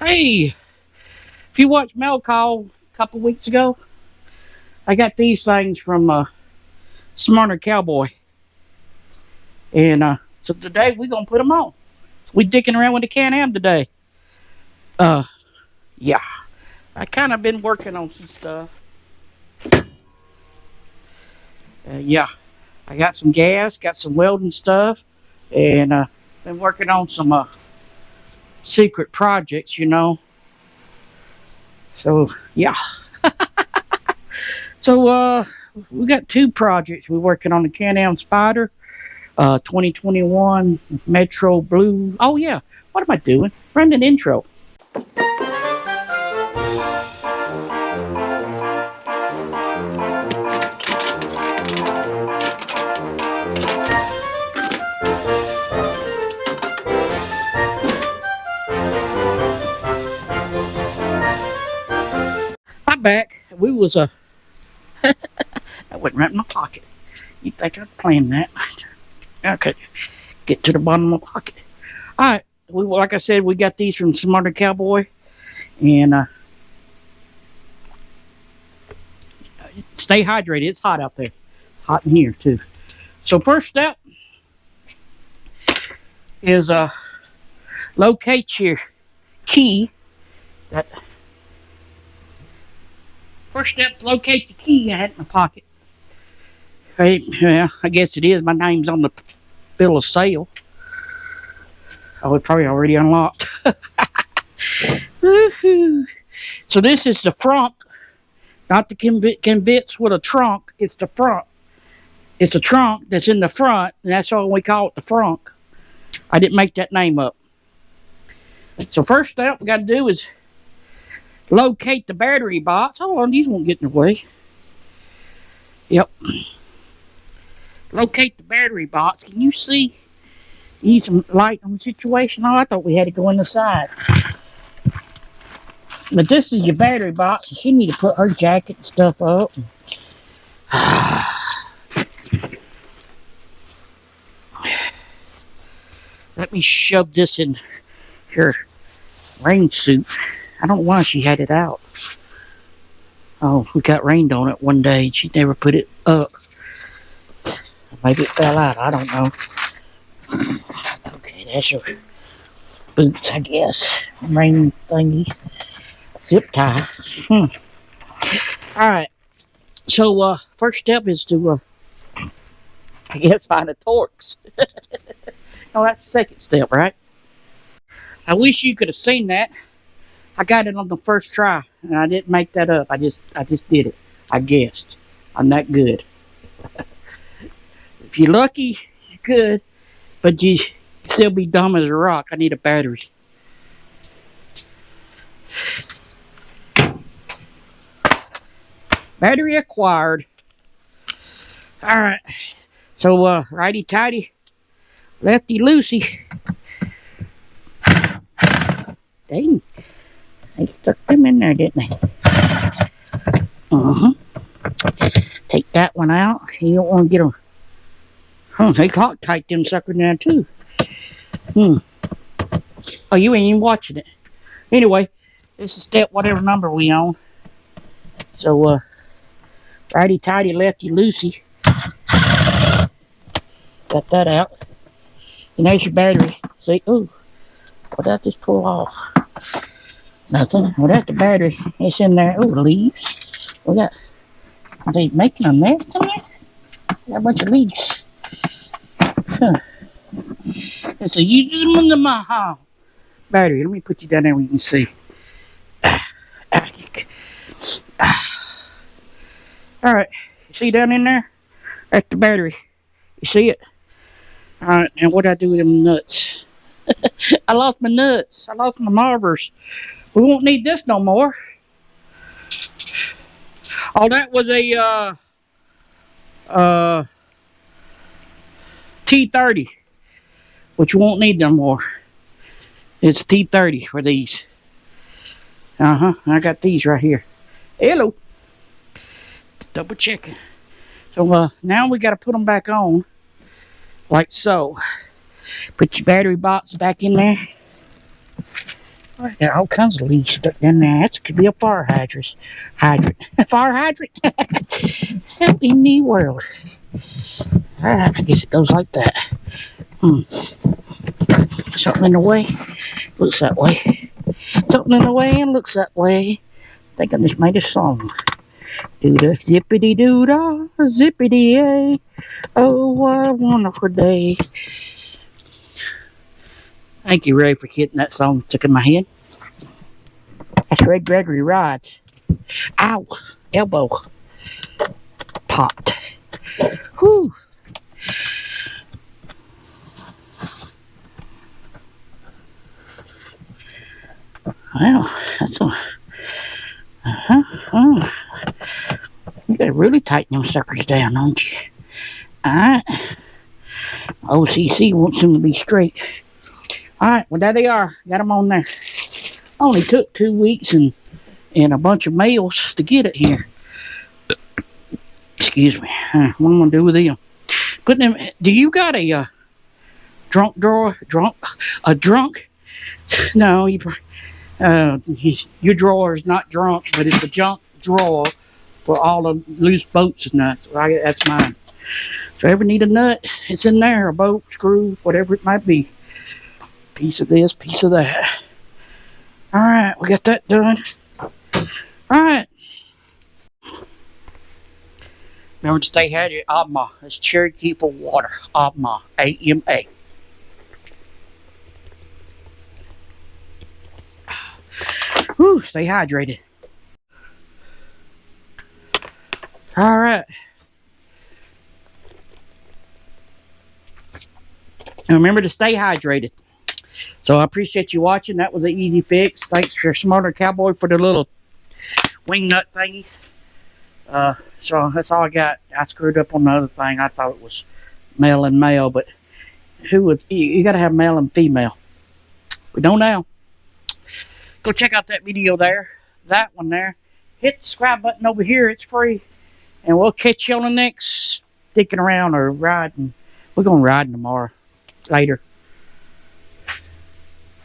Hey, if you watched Mail Call a couple weeks ago, I got these things from Smarter Cowboy. And so today we're going to put them on. We dicking around with the CanAm today. Yeah. I kind of been working on some stuff. Yeah. I got some gas, got some welding stuff, and been working on some secret projects, you know. So, yeah. So, we got two projects we're working on: the CanAm Spyder 2021 Metro Blue. Oh, yeah. What am I doing? Run an intro. I'm back. We was I went right in my pocket. You think I planned that? Okay, get to the bottom of my pocket. All right, like I said, we got these from Smarter Cowboy, and stay hydrated. It's hot out there. Hot in here too. So first step is locate your key. First step, locate the key I had in my pocket. Hey, yeah, I guess it is. My name's on the bill of sale. Oh, it's probably already unlocked. So this is the front, not the convince with a trunk. It's the front. It's a trunk that's in the front, and that's why we call it the front. I didn't make that name up. So first step we got to do is locate the battery box. Oh, these won't get in the way. Yep. Locate the battery box. Can you see? Need some light on the situation. Oh, I thought we had to go in the side. But this is your battery box. She need to put her jacket and stuff up. Let me shove this in her rain suit. I don't know why she had it out. Oh, we got rained on it one day and she never put it up. Maybe it fell out. I don't know. Okay, that's your boots, I guess. Rain thingy. Zip tie. Alright. So, first step is to, I guess, find the Torx. No, that's the second step, right? I wish you could have seen that. I got it on the first try, and I didn't make that up. I just did it. I guessed. I'm that good. If you're lucky, you could, but you still be dumb as a rock. I need a battery. Battery acquired. All right. So, righty tighty, lefty loosey. Dang. They stuck them in there, didn't they? Take that one out. You don't want to get them. Oh, they caught tight them suckers down too. Oh, you ain't even watching it. Anyway, this is step whatever number we on. So, righty tighty, lefty loosey. Got that out. And there's your battery. See, ooh, what did I just pull off? Nothing. Well, that's the battery. It's in there. Oh, the leaves. We got. Are they making a mess in there? Got a bunch of leaves. It's a using my battery. Let me put you down there where you can see. All right. You see down in there? That's the battery. You see it? All right. Now what do I do with them nuts? I lost my nuts. I lost my marbles. We won't need this no more. Oh, that was a T30, which you won't need no more. It's T30 for these. I got these right here. Hello. Double checking. So now we got to put them back on, like so. Put your battery box back in there. I got all kinds of leaks stuck in there. That could be a fire hydrant. Fire hydrant? How in the world? I guess it goes like that. Something in the way. Looks that way. Something in the way and looks that way. I think I just made a song. Do the zippity doo dah, zippity yay. Oh, what a wonderful day. Thank you, Ray, for getting that song stuck in my head. That's Ray Gregory rides. Ow! Elbow. Popped. Whew. Well, that's a... You gotta really tighten them suckers down, don't you? Alright. OCC wants them to be straight. Alright, well, there they are. Got them on there. Only took 2 weeks and a bunch of mails to get it here. Excuse me. What am I going to do with them? Put them... Do you got a drunk drawer? A drunk? No, your drawer is not drunk, but it's a junk drawer for all the loose bolts and nuts. That's mine. So if you ever need a nut, it's in there. A bolt, screw, whatever it might be. Piece of this, piece of that. Alright, we got that done. Alright. Remember to stay hydrated. AMA. That's Cherokee for water. AMA. A-M-A. Whew, stay hydrated. Alright. And remember to stay hydrated. So I appreciate you watching. That was an easy fix. Thanks for Smarter Cowboy for the little wing nut thingies. So that's all I got. I screwed up on the other thing. I thought it was male and male, but who would... You got to have male and female. We don't now. Go check out that video there. That one there. Hit the subscribe button over here. It's free. And we'll catch you on the next sticking around or riding. We're going riding tomorrow. Later.